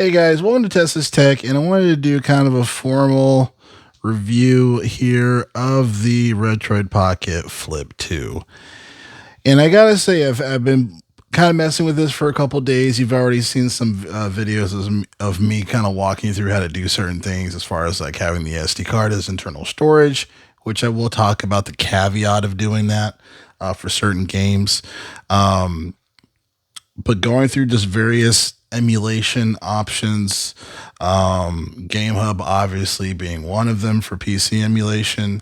Hey guys, welcome to Test This Tech, and I wanted to do kind of a formal review here of the Retroid Pocket Flip 2. And I gotta say, I've been kind of messing with this for a couple days. You've already seen some videos of me kind of walking through how to do certain things as far as like having the SD card as internal storage, which I will talk about the caveat of doing that for certain games. Um, but going through just various emulation options, Game Hub obviously being one of them for PC emulation.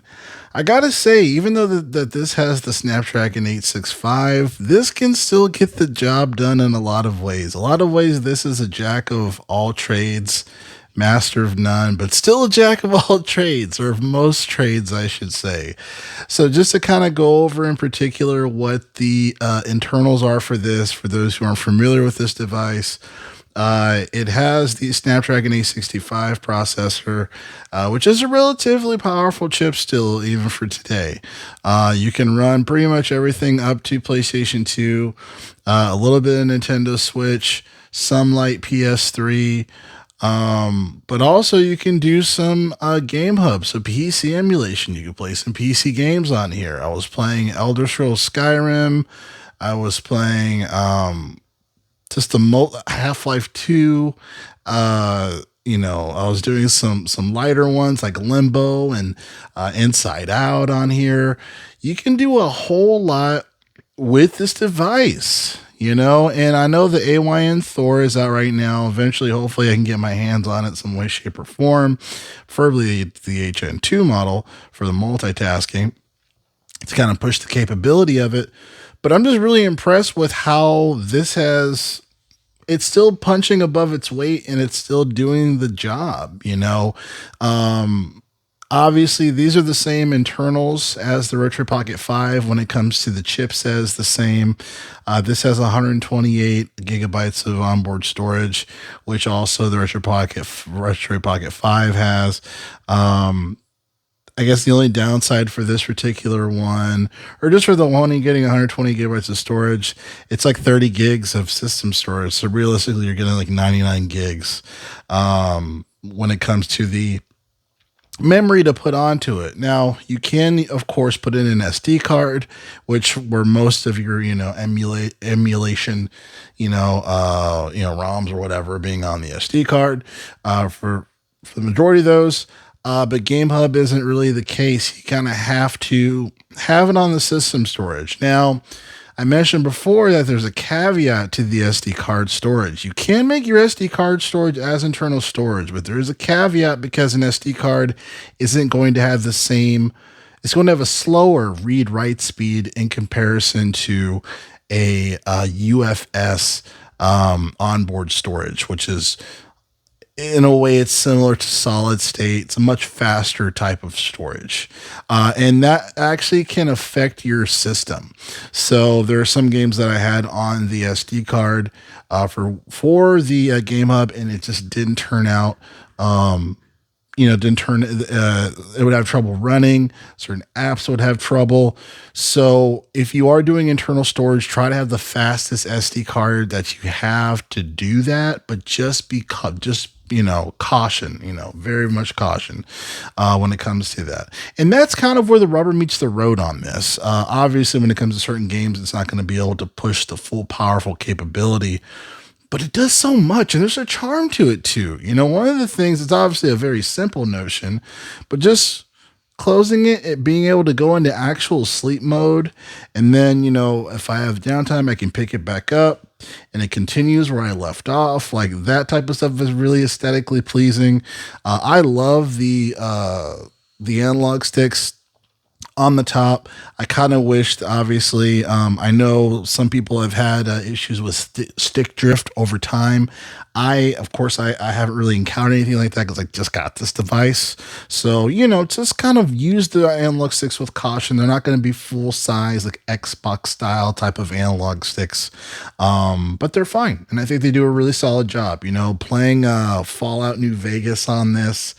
I gotta say, even though that this has the Snapdragon 865, this can still get the job done in a lot of ways. A lot of ways, this is a jack of all trades, master of none, but still a jack of all trades, or of most trades, I should say. So, just to kind of go over in particular what the internals are for this, for those who aren't familiar with this device. It has the Snapdragon 865 processor, which is a relatively powerful chip still, even for today. You can run pretty much everything up to PlayStation 2, a little bit of Nintendo Switch, some light PS3, but also you can do some Game Hub, so PC emulation. You can play some PC games on here. I was playing Elder Scrolls Skyrim. I was playing just the Half-Life 2. I was doing some lighter ones like Limbo and Inside Out on here. You can do a whole lot with this device, and I know the AYN Thor is out right now. Eventually, hopefully I can get my hands on it some way, shape, or form, preferably the HN2 model for the multitasking to kind of push the capability of it. But I'm just really impressed with how it's still punching above its weight and it's still doing the job. Obviously, these are the same internals as the Retroid Pocket 5 when it comes to the chip says the same. This has 128 gigabytes of onboard storage, which also the Retroid Pocket 5 has. I guess the only downside for this particular one, or just for the one you're getting 120 gigabytes of storage, it's like 30 gigs of system storage. So realistically, you're getting like 99 gigs when it comes to the memory to put onto it. Now, you can, of course, put in an SD card, which where most of your, emulation, ROMs or whatever being on the SD card for the majority of those. But Game Hub isn't really the case. You kind of have to have it on the system storage. Now, I mentioned before that there's a caveat to the SD card storage. You can make your SD card storage as internal storage, but there is a caveat because an SD card isn't going to have it's going to have a slower read-write speed in comparison to a UFS onboard storage, which is, in a way, it's similar to solid state. It's a much faster type of storage. And that actually can affect your system. So there are some games that I had on the SD card for the Game Hub, and it just didn't turn out. It would have trouble running. Certain apps would have trouble. So if you are doing internal storage, try to have the fastest SD card that you have to do that, but just caution, very much caution when it comes to that. And that's kind of where the rubber meets the road on this. Obviously, when it comes to certain games, it's not going to be able to push the full powerful capability, but it does so much, and there's a charm to it too. One of the things, it's obviously a very simple notion, but just closing it being able to go into actual sleep mode, and then, if I have downtime, I can pick it back up, and it continues where I left off. Like, that type of stuff is really aesthetically pleasing. I love the analog sticks on the top. I kind of wished, obviously, I know some people have had issues with stick drift over time. Of course, I haven't really encountered anything like that because I just got this device. So, just kind of use the analog sticks with caution. They're not going to be full size, like Xbox style type of analog sticks. But they're fine. And I think they do a really solid job, playing Fallout New Vegas on this.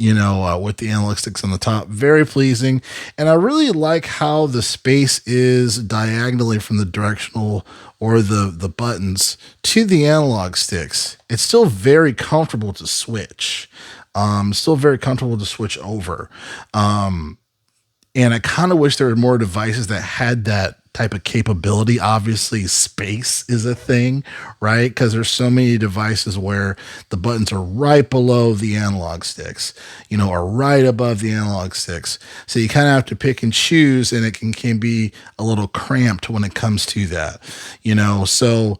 with the analog sticks on the top. Very pleasing. And I really like how the space is diagonally from the directional or the buttons to the analog sticks. It's still very comfortable to switch. Still very comfortable to switch over. And I kind of wish there were more devices that had that type of capability. Obviously, space is a thing, right? Because there's so many devices where the buttons are right below the analog sticks, or right above the analog sticks. So you kind of have to pick and choose, and it can be a little cramped when it comes to that, So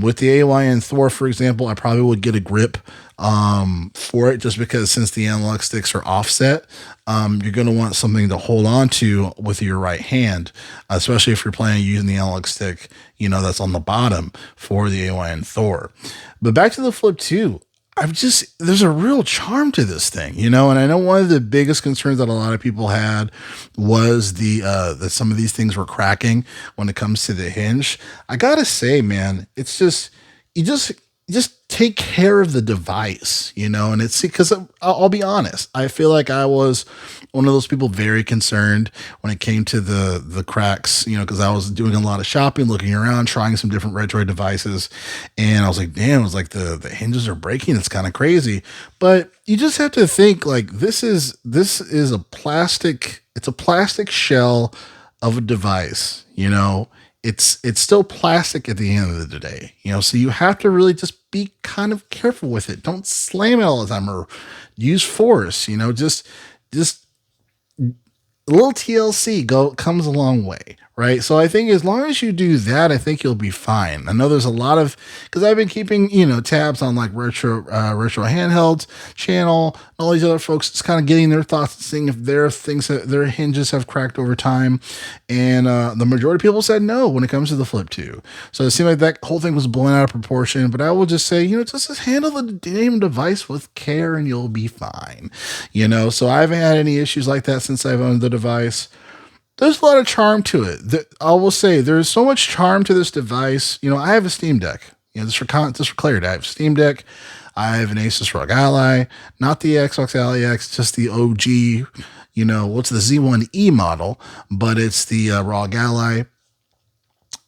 with the AYN Thor, for example, I probably would get a grip for it, just because since the analog sticks are offset, you're going to want something to hold on to with your right hand, especially if you're planning using the analog stick, that's on the bottom for the AYN Thor. But back to the Flip 2. There's a real charm to this thing, and I know one of the biggest concerns that a lot of people had was that some of these things were cracking when it comes to the hinge. I gotta say, man, it's just, you just take care of the device, and it's because I'll be honest. I feel like I was one of those people very concerned when it came to the cracks, because I was doing a lot of shopping, looking around, trying some different Retroid devices. And I was like, damn, it was like the hinges are breaking. It's kind of crazy. But you just have to think like this is a plastic shell of a device, It's still plastic at the end of the day, so you have to really just be kind of careful with it. Don't slam it all the time or use force, just a little TLC comes a long way, right? So I think as long as you do that, I think you'll be fine. I know there's a lot of, because I've been keeping, tabs on like retro handhelds channel, and all these other folks, just kind of getting their thoughts and seeing if their hinges have cracked over time. And the majority of people said no when it comes to the Flip 2. So it seemed like that whole thing was blown out of proportion, but I will just say, just handle the damn device with care and you'll be fine. So I haven't had any issues like that since I've owned the device. There's a lot of charm to it. I will say there's so much charm to this device. I have a Steam Deck. Just for clarity, I have a Steam Deck. I have an Asus ROG Ally, not the Xbox Ally X, just the OG. What's the Z1E model, but it's the ROG Ally.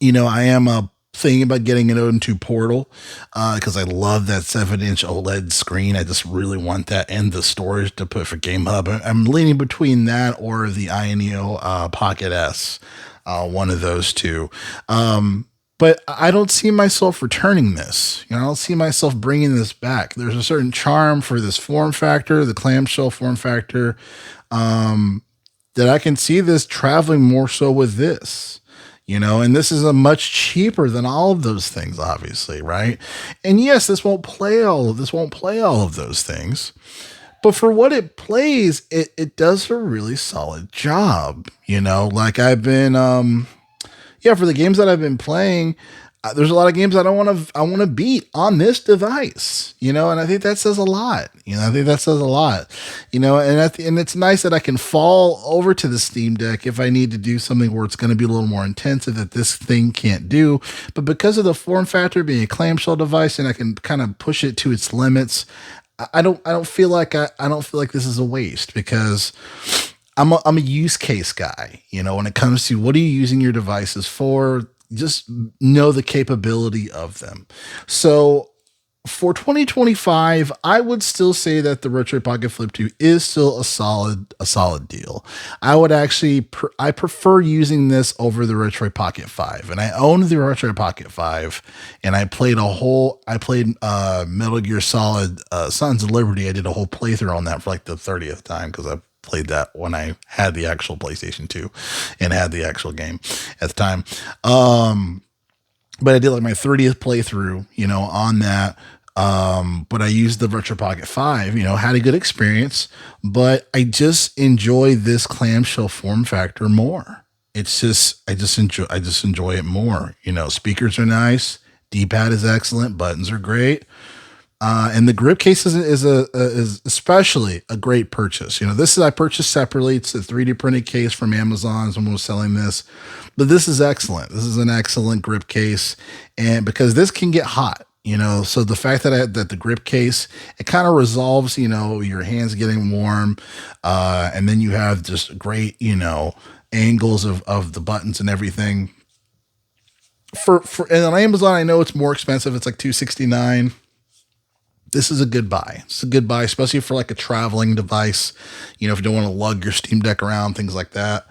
I am thinking about getting an O2 Portal because I love that 7-inch OLED screen. I just really want that and the storage to put for Game Hub. I'm leaning between that or the Ioneo Pocket S, one of those two. But I don't see myself returning this. I don't see myself bringing this back. There's a certain charm for this form factor, the clamshell form factor, that I can see this traveling more so with this. And this is a much cheaper than all of those things, obviously, right? And yes, this won't play all of those things, but for what it plays, it does a really solid job. Like I've been, for the games that I've been playing, there's a lot of games I want to beat on this device, and I think that says a lot. And it's nice that I can fall over to the Steam Deck if I need to do something where it's going to be a little more intensive that this thing can't do. But because of the form factor being a clamshell device, and I can kind of push it to its limits, I don't feel like this is a waste, because I'm a use case guy. When it comes to what are you using your devices for, just know the capability of them. So for 2025, I would still say that the Retroid Pocket Flip 2 is still a solid deal. I would actually, I prefer using this over the Retroid Pocket 5, and I owned the Retroid Pocket 5, and I played Metal Gear Solid, Sons of Liberty. I did a whole playthrough on that for like the 30th time, because I played that when I had the actual PlayStation 2 and had the actual game at the time. But I did like my 30th playthrough, on that. But I used the Retro Pocket 5, had a good experience, but I just enjoy this clamshell form factor more. I just enjoy it more. Speakers are nice. D-pad is excellent. Buttons are great. And the grip case is especially a great purchase. I purchased separately. It's a 3D printed case from Amazon. Someone was selling this, but this is excellent. This is an excellent grip case, and because this can get hot. So the fact that the grip case, it kind of resolves, your hands getting warm, and then you have just great, angles of the buttons and everything. And on Amazon, I know it's more expensive. It's like $269. This is a good buy. It's a good buy, especially for like a traveling device. If you don't want to lug your Steam Deck around, things like that.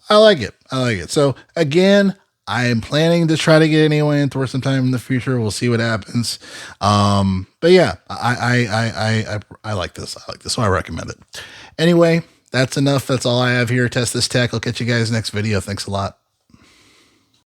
I like it. I like it. So again, I am planning to try to get an Alien Thor sometime in the future. We'll see what happens. But yeah, I like this. I like this, so I recommend it. Anyway, that's enough. That's all I have here. Test this tech. I'll catch you guys next video. Thanks a lot.